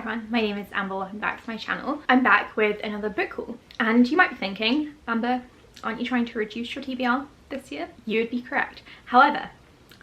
everyone, my name is Amber, welcome back to my channel. I'm back with another book haul, and you might be thinking, Amber, aren't you trying to reduce your TBR this year? You would be correct. However,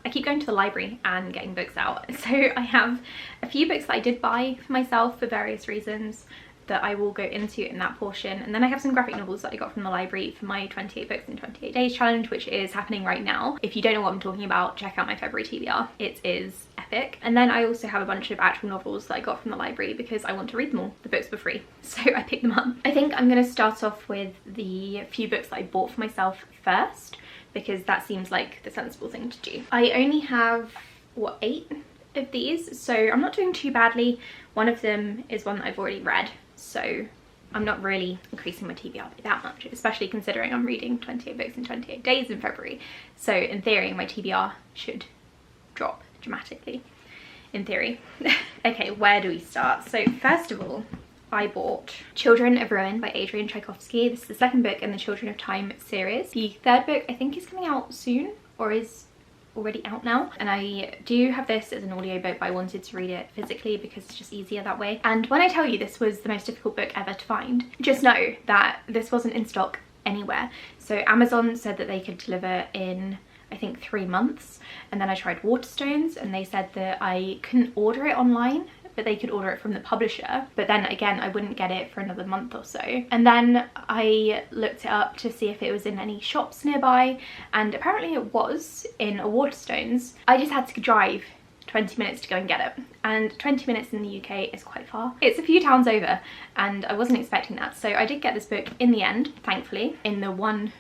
I keep going to the library and getting books out, so I have a few books that I did buy for myself for various reasons that I will go into in that portion, and then I have some graphic novels that I got from the library for my 28 books in 28 days challenge, which is happening right now. If you don't know what I'm talking about, check out my February TBR. It is epic. And then I also have a bunch of actual novels that I got from the library because I want to read them all. The books were free, so I picked them up. I think I'm going to start off with the few books that I bought for myself first, because that seems like the sensible thing to do. I only have, what, 8 of these, so I'm not doing too badly. One of them is one that I've already read, so I'm not really increasing my TBR by that much, especially considering I'm reading 28 books in 28 days in February. So in theory, my TBR should drop dramatically, in theory. Okay, where do we start? So first of all, I bought Children of Ruin by Adrian Tchaikovsky. This is the second book in the Children of Time series. The third book I think is coming out soon, or is already out now, and I do have this as an audiobook, but I wanted to read it physically because it's just easier that way. And when I tell you this was the most difficult book ever to find, just know that this wasn't in stock anywhere. So Amazon said that they could deliver in, I think, 3 months, and then I tried Waterstones and they said that I couldn't order it online, but they could order it from the publisher, but then again I wouldn't get it for another month or so. And then I looked it up to see if it was in any shops nearby, and apparently it was in a Waterstones. I just had to drive 20 minutes to go and get it, and 20 minutes in the UK is quite far. It's a few towns over, and I wasn't expecting that, so I did get this book in the end, thankfully, in the one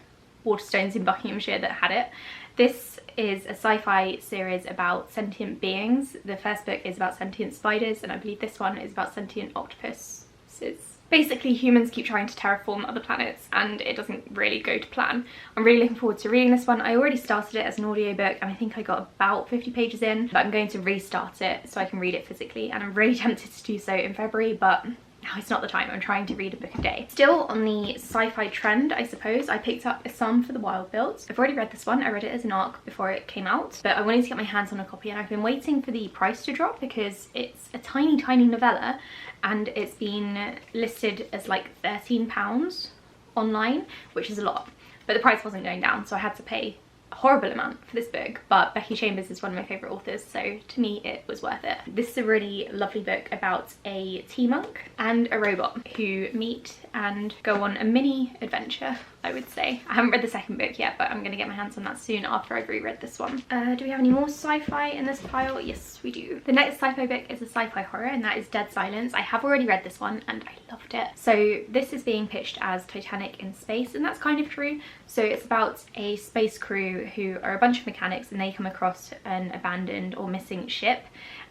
Waterstones in Buckinghamshire that had it. This is a sci-fi series about sentient beings. The first book is about sentient spiders, and I believe this one is about sentient octopuses. Basically, humans keep trying to terraform other planets and it doesn't really go to plan. I'm really looking forward to reading this one. I already started it as an audiobook and I think I got about 50 pages in, but I'm going to restart it so I can read it physically, and I'm really tempted to do so in February, but now it's not the time. I'm trying to read a book a day. Still on the sci-fi trend, I suppose, I picked up A Psalm for the Wild Built. I've already read this one. I read it as an ARC before it came out, but I wanted to get my hands on a copy, and I've been waiting for the price to drop because it's a tiny novella and it's been listed as like £13 online, which is a lot, but the price wasn't going down, so I had to pay a horrible amount for this book. But Becky Chambers is one of my favourite authors, so to me it was worth it. This is a really lovely book about a tea monk and a robot who meet and go on a mini adventure, I would say. I haven't read the second book yet, but I'm going to get my hands on that soon after I've reread this one. Do we have any more sci-fi in this pile? Yes, we do. The next sci-fi book is a sci-fi horror, and that is Dead Silence. I have already read this one and I loved it. So this is being pitched as Titanic in space, and that's kind of true. So it's about a space crew who are a bunch of mechanics, and they come across an abandoned or missing ship,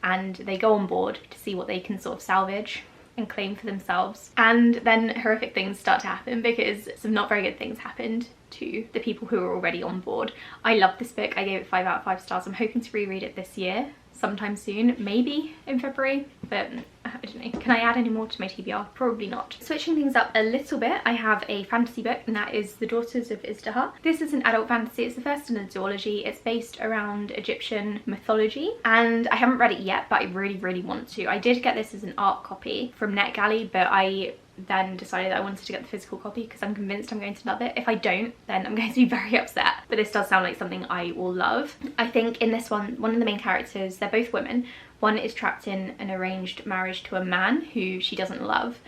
and they go on board to see what they can sort of salvage and claim for themselves. And then horrific things start to happen because some not very good things happened to the people who are already on board. I love this book. I gave it 5 out of 5 stars. I'm hoping to reread it this year, sometime soon, maybe in February, but I don't know. Can I add any more to my TBR? Probably not. Switching things up a little bit, I have a fantasy book, and that is The Daughters of Izdihar. This is an adult fantasy. It's the first in a duology. It's based around Egyptian mythology, and I haven't read it yet, but I really want to. I did get this as an art copy from NetGalley, but I then decided I wanted to get the physical copy because I'm convinced I'm going to love it. If I don't, then I'm going to be very upset. But this does sound like something I will love. I think in this one of the main characters, they're both women. One is trapped in an arranged marriage to a man who she doesn't love,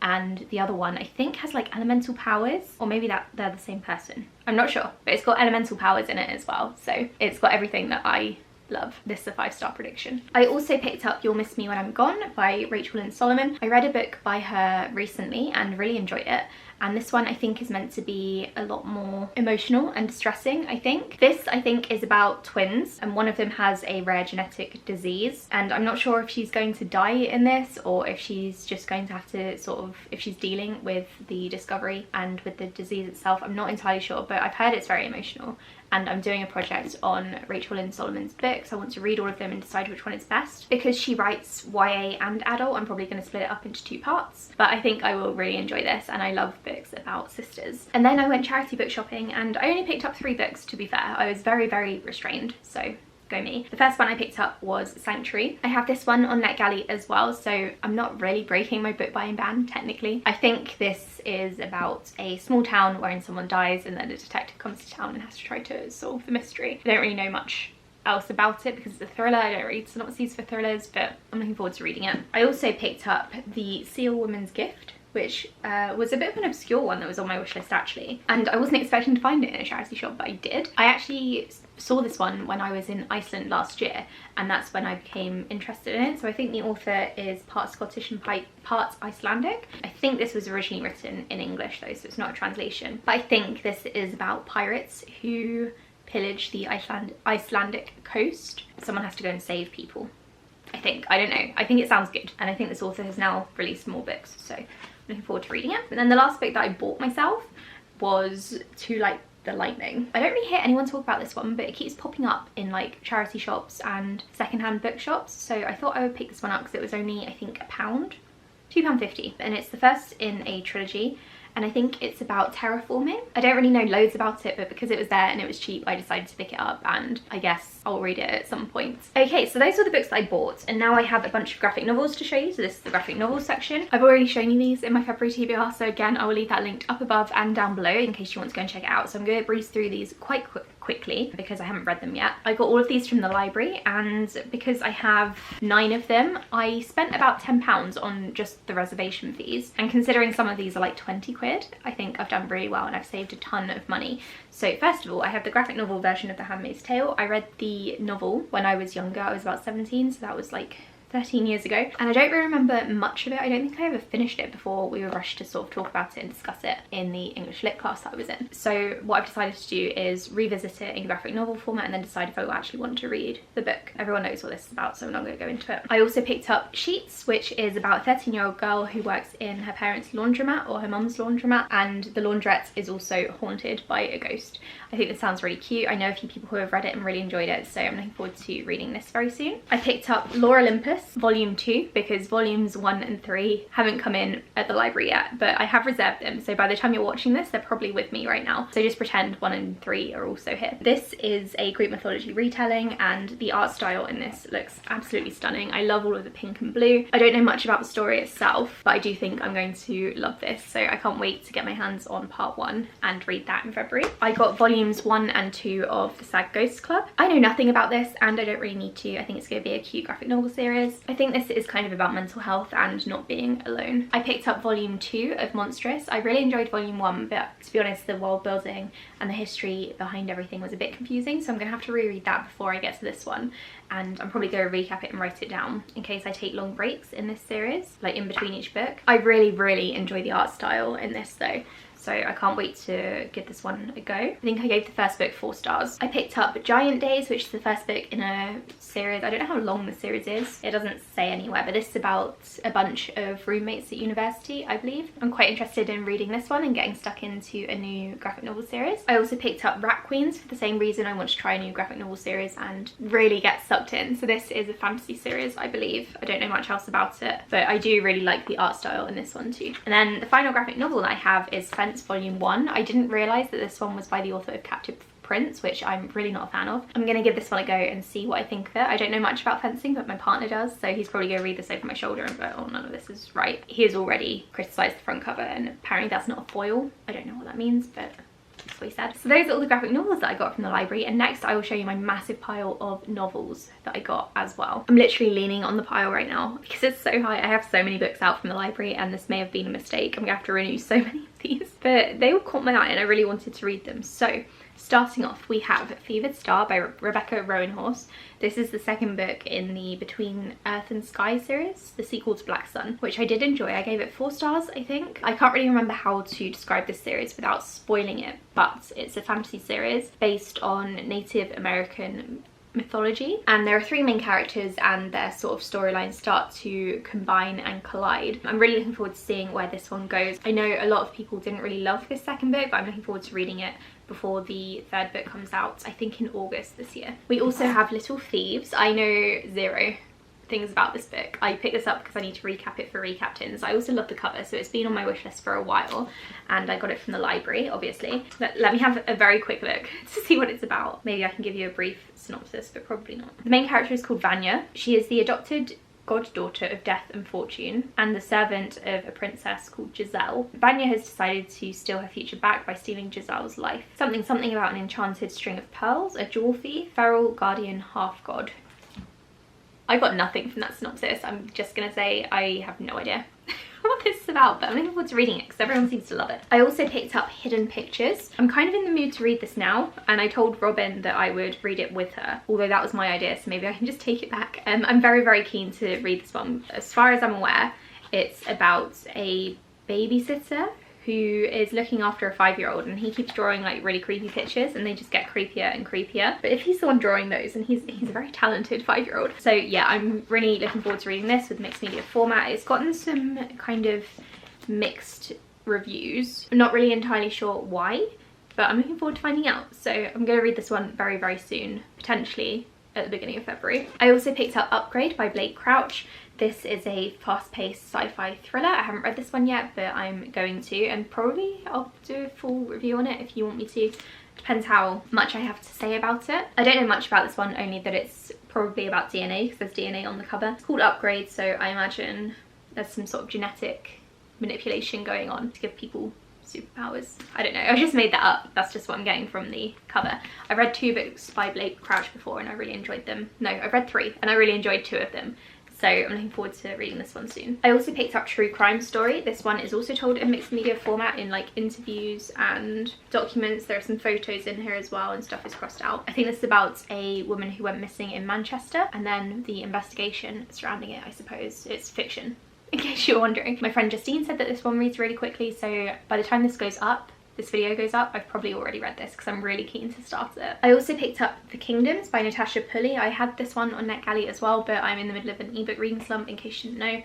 and the other one I think has like elemental powers, or maybe that they're the same person. I'm not sure, but it's got elemental powers in it as well, so it's got everything that I love. This is a 5-star prediction. I also picked up You'll Miss Me When I'm Gone by Rachel Lynn Solomon. I read a book by her recently and really enjoyed it, and this one I think is meant to be a lot more emotional and distressing, I think. This, I think, is about twins, and one of them has a rare genetic disease, and I'm not sure if she's going to die in this or if she's just going to have to sort of, if she's dealing with the discovery and with the disease itself. I'm not entirely sure, but I've heard it's very emotional, and I'm doing a project on Rachel Lynn Solomon's books. I want to read all of them and decide which one is best. Because she writes YA and adult, I'm probably going to split it up into 2 parts, but I think I will really enjoy this, and I love books about sisters. And then I went charity book shopping, and I only picked up 3 books, to be fair. I was very restrained, so Go me. The first one I picked up was Sanctuary. I have this one on NetGalley as well, so I'm not really breaking my book buying ban technically. I think this is about a small town wherein someone dies and then a detective comes to town and has to try to solve the mystery. I don't really know much else about it because it's a thriller. I don't read synopses for thrillers, but I'm looking forward to reading it. I also picked up The Seal Woman's Gift, which was a bit of an obscure one that was on my wish list actually, and I wasn't expecting to find it in a charity shop, but I did. I actually saw this one when I was in Iceland last year, and that's when I became interested in it. So I think the author is part Scottish and part Icelandic. I think this was originally written in English though, so it's not a translation, but I think this is about pirates who pillage the Icelandic coast. Someone has to go and save people, I think. I don't know. I think it sounds good, and I think this author has now released more books, so I'm looking forward to reading it. And then the last book that I bought myself was To Light the Lightning. I don't really hear anyone talk about this one, but it keeps popping up in like charity shops and secondhand bookshops, so I thought I would pick this one up because it was only, I think, £2.50, and it's the first in a trilogy. And I think it's about terraforming. I don't really know loads about it, but because it was there and it was cheap, I decided to pick it up, and I guess I'll read it at some point. Okay, so those are the books that I bought, and now I have a bunch of graphic novels to show you. So this is the graphic novels section. I've already shown you these in my February TBR, so again, I will leave that linked up above and down below in case you want to go and check it out. So I'm going to breeze through these quite quickly because I haven't read them yet. I got all of these from the library, and because I have 9 of them, I spent about £10 on just the reservation fees, and considering some of these are like 20 quid, I think I've done really well and I've saved a ton of money. So first of all, I have the graphic novel version of The Handmaid's Tale. I read the novel when I was younger. I was about 17, so that was like 13 years ago, and I don't really remember much of it. I don't think I ever finished it before we were rushed to sort of talk about it and discuss it in the English lit class that I was in. So what I've decided to do is revisit it in graphic novel format and then decide if I actually want to read the book. Everyone knows what this is about, so I'm not going to go into it. I also picked up Sheets, which is about a 13-year-old girl who works in her parents' laundromat or her mum's laundromat, and the laundrette is also haunted by a ghost. I think this sounds really cute. I know a few people who have read it and really enjoyed it, so I'm looking forward to reading this very soon. I picked up Lore Olympus Volume 2 because volumes 1 and 3 haven't come in at the library yet, but I have reserved them, so by the time you're watching this, they're probably with me right now. So just pretend 1 and 3 are also here. This is a Greek mythology retelling, and the art style in this looks absolutely stunning. I love all of the pink and blue. I don't know much about the story itself, but I do think I'm going to love this, so I can't wait to get my hands on part 1 and read that in February. I got volumes 1 and 2 of the Sag Ghost Club. I know nothing about this, and I don't really need to. I think it's going to be a cute graphic novel series. I think this is kind of about mental health and not being alone. I picked up volume 2 of Monstrous. I really enjoyed volume 1, but to be honest, the world building and the history behind everything was a bit confusing, so I'm going to have to reread that before I get to this one, and I'm probably going to recap it and write it down in case I take long breaks in this series, like in between each book. I really enjoy the art style in this though, so I can't wait to give this one a go. I think I gave the first book 4 stars. I picked up Giant Days, which is the first book in a series. I don't know how long the series is. It doesn't say anywhere, but this is about a bunch of roommates at university, I believe. I'm quite interested in reading this one and getting stuck into a new graphic novel series. I also picked up Rat Queens for the same reason. I want to try a new graphic novel series and really get sucked in. So this is a fantasy series, I believe. I don't know much else about it, but I do really like the art style in this one too. And then the final graphic novel that I have is Fence Volume 1. I didn't realise that this one was by the author of Captive Prince, which I'm really not a fan of. I'm going to give this one a go and see what I think of it. I don't know much about fencing, but my partner does, so he's probably going to read this over my shoulder and go, oh, none of this is right. He has already criticised the front cover, and apparently that's not a foil. I don't know what that means, but that's what he said. So those are all the graphic novels that I got from the library, and next I will show you my massive pile of novels that I got as well. I'm literally leaning on the pile right now because it's so high. I have so many books out from the library, and this may have been a mistake. I'm gonna have to renew so many of these, but they all caught my eye and I really wanted to read them. So starting off, we have Fevered Star by Rebecca Roanhorse. This is the second book in the Between Earth and Sky series, the sequel to Black Sun, which I did enjoy. I gave it 4 stars, I think. I can't really remember how to describe this series without spoiling it, but it's a fantasy series based on Native American mythology, and there are 3 main characters and their sort of storylines start to combine and collide. I'm really looking forward to seeing where this one goes. I know a lot of people didn't really love this second book, but I'm looking forward to reading it before the 3rd book comes out, I think in August this year. We also have Little Thieves. I know 0 things about this book. I picked this up because I need to recap it for Recap Tins. I also love the cover, so it's been on my wish list for a while, and I got it from the library, obviously. Let me have a very quick look to see what it's about. Maybe I can give you a brief synopsis, but probably not. The main character is called Vanya. She is the adopted goddaughter of Death and Fortune and the servant of a princess called Giselle. Vanya has decided to steal her future back by stealing Giselle's life. Something about an enchanted string of pearls, a jewel thief, feral guardian half-god. I got nothing from that synopsis. I'm just gonna say I have no idea what this is about, but I'm looking forward to reading it because everyone seems to love it. I also picked up Hidden Pictures. I'm kind of in the mood to read this now, and I told Robin that I would read it with her, although that was my idea, so maybe I can just take it back. I'm very keen to read this one. As far as I'm aware, it's about a babysitter who is looking after a 5-year-old, and he keeps drawing like really creepy pictures, and they just get creepier and creepier. But if he's the one drawing those, and he's a very talented 5-year-old. So yeah, I'm really looking forward to reading this with mixed media format. It's gotten some kind of mixed reviews. I'm not really entirely sure why, but I'm looking forward to finding out. So I'm going to read this one very soon, potentially at the beginning of February. I also picked up Upgrade by Blake Crouch. This is a fast-paced sci-fi thriller. I haven't read this one yet, but I'm going to, and probably I'll do a full review on it if you want me to. Depends how much I have to say about it. I don't know much about this one, only that it's probably about DNA, because there's DNA on the cover. It's called Upgrade, so I imagine there's some sort of genetic manipulation going on to give people superpowers. I don't know, I just made that up. That's just what I'm getting from the cover. I've read 2 books by Blake Crouch before, and I really enjoyed them. No, I've read 3, and I really enjoyed 2 of them. So I'm looking forward to reading this one soon. I also picked up True Crime Story. This one is also told in mixed media format, in like interviews and documents. There are some photos in here as well, and stuff is crossed out. I think this is about a woman who went missing in Manchester, and then the investigation surrounding it, I suppose. It's fiction, in case you're wondering. My friend Justine said that this one reads really quickly, so by the time this video goes up, I've probably already read this because I'm really keen to start it. I also picked up The Kingdoms by Natasha Pulley. I had this one on NetGalley as well, but I'm in the middle of an ebook reading slump, in case you didn't know,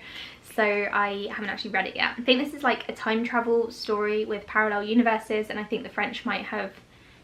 so I haven't actually read it yet. I think this is like a time travel story with parallel universes, and I think the French might have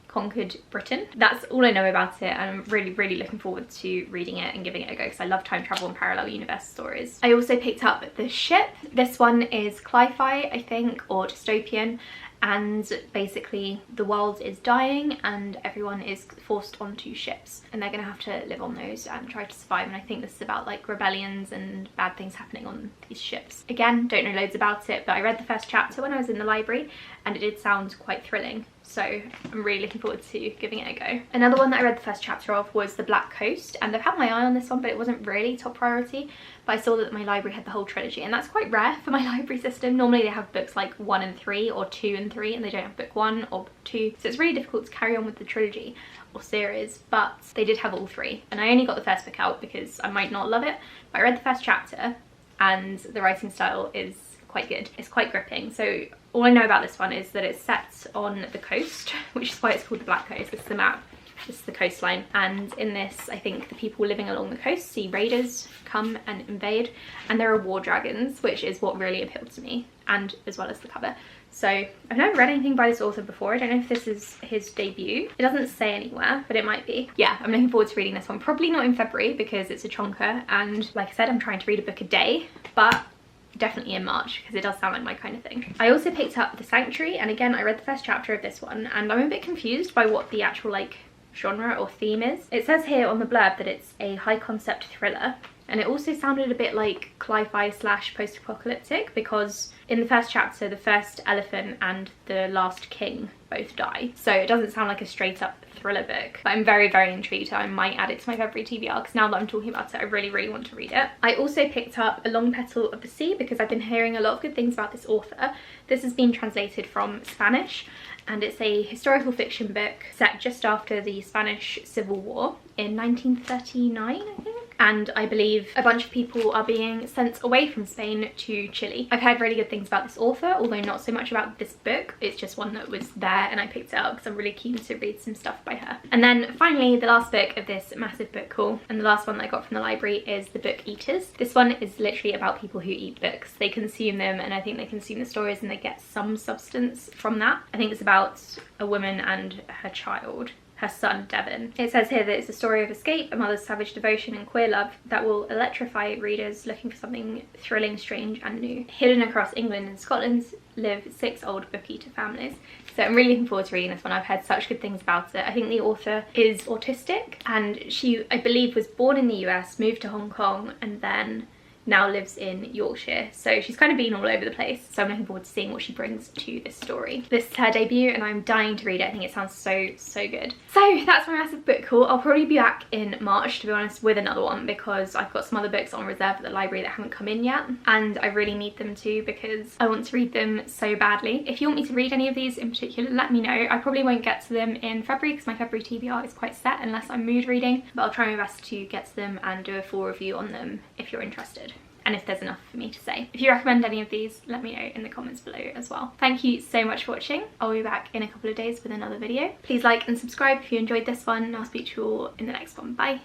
conquered Britain. That's all I know about it, and I'm really looking forward to reading it and giving it a go because I love time travel and parallel universe stories. I also picked up The Ship. This one is cli-fi, I think, or dystopian, and basically the world is dying and everyone is forced onto ships, and they're gonna have to live on those and try to survive. And I think this is about like rebellions and bad things happening on these ships. Again, don't know loads about it, but I read the first chapter when I was in the library, and it did sound quite thrilling, so I'm really looking forward to giving it a go. Another one that I read the first chapter of was The Black Coast, and I've had my eye on this one, but it wasn't really top priority. But I saw that my library had the whole trilogy, and that's quite rare for my library system. Normally they have books like 1 and 3 or 2 and 3, and they don't have book 1 or book 2, so it's really difficult to carry on with the trilogy or series, but they did have all 3. And I only got the first book out because I might not love it, but I read the first chapter, and the writing style is quite good. It's quite gripping. So all I know about this one is that it's set on the coast, which is why it's called The Black Coast. This is the map. This is the coastline, and in this I think the people living along the coast see raiders come and invade, and there are war dragons, which is what really appealed to me, and as well as the cover. So I've never read anything by this author before. I don't know if this is his debut. It doesn't say anywhere, but it might be. Yeah, I'm looking forward to reading this one. Probably not in February because it's a chonker, and like I said, I'm trying to read a book a day, but definitely in March because it does sound like my kind of thing. I also picked up The Sanctuary, and again I read the first chapter of this one, and I'm a bit confused by what the actual like genre or theme is. It says here on the blurb that it's a high concept thriller, and it also sounded a bit like cli-fi / post-apocalyptic, because in the first chapter the first elephant and the last king both die, so it doesn't sound like a straight up thriller book. But I'm very intrigued. I might add it to my February TBR because now that I'm talking about it, I really want to read it. I also picked up A Long Petal of the Sea because I've been hearing a lot of good things about this author. This has been translated from Spanish, and it's a historical fiction book set just after the Spanish Civil War in 1939, I think. And I believe a bunch of people are being sent away from Spain to Chile. I've heard really good things about this author, although not so much about this book. It's just one that was there and I picked it up because I'm really keen to read some stuff by her. And then finally, the last book of this massive book haul, and the last one that I got from the library, is The Book Eaters. This one is literally about people who eat books. They consume them, and I think they consume the stories and they get some substance from that. I think it's about a woman and her child, her son Devon. It says here that it's a story of escape, a mother's savage devotion and queer love that will electrify readers looking for something thrilling, strange and new. Hidden across England and Scotland live 6 old book-eater families. So I'm really looking forward to reading this one. I've heard such good things about it. I think the author is autistic, and she, I believe, was born in the US, moved to Hong Kong, and then now lives in Yorkshire. So she's kind of been all over the place. So I'm looking forward to seeing what she brings to this story. This is her debut and I'm dying to read it. I think it sounds so good. So that's my massive book haul. I'll probably be back in March, to be honest, with another one, because I've got some other books on reserve at the library that haven't come in yet, and I really need them to because I want to read them so badly. If you want me to read any of these in particular, let me know. I probably won't get to them in February because my February TBR is quite set unless I'm mood reading, but I'll try my best to get to them and do a full review on them if you're interested, and if there's enough for me to say. If you recommend any of these, let me know in the comments below as well. Thank you so much for watching. I'll be back in a couple of days with another video. Please like and subscribe if you enjoyed this one, and I'll speak to you all in the next one. Bye.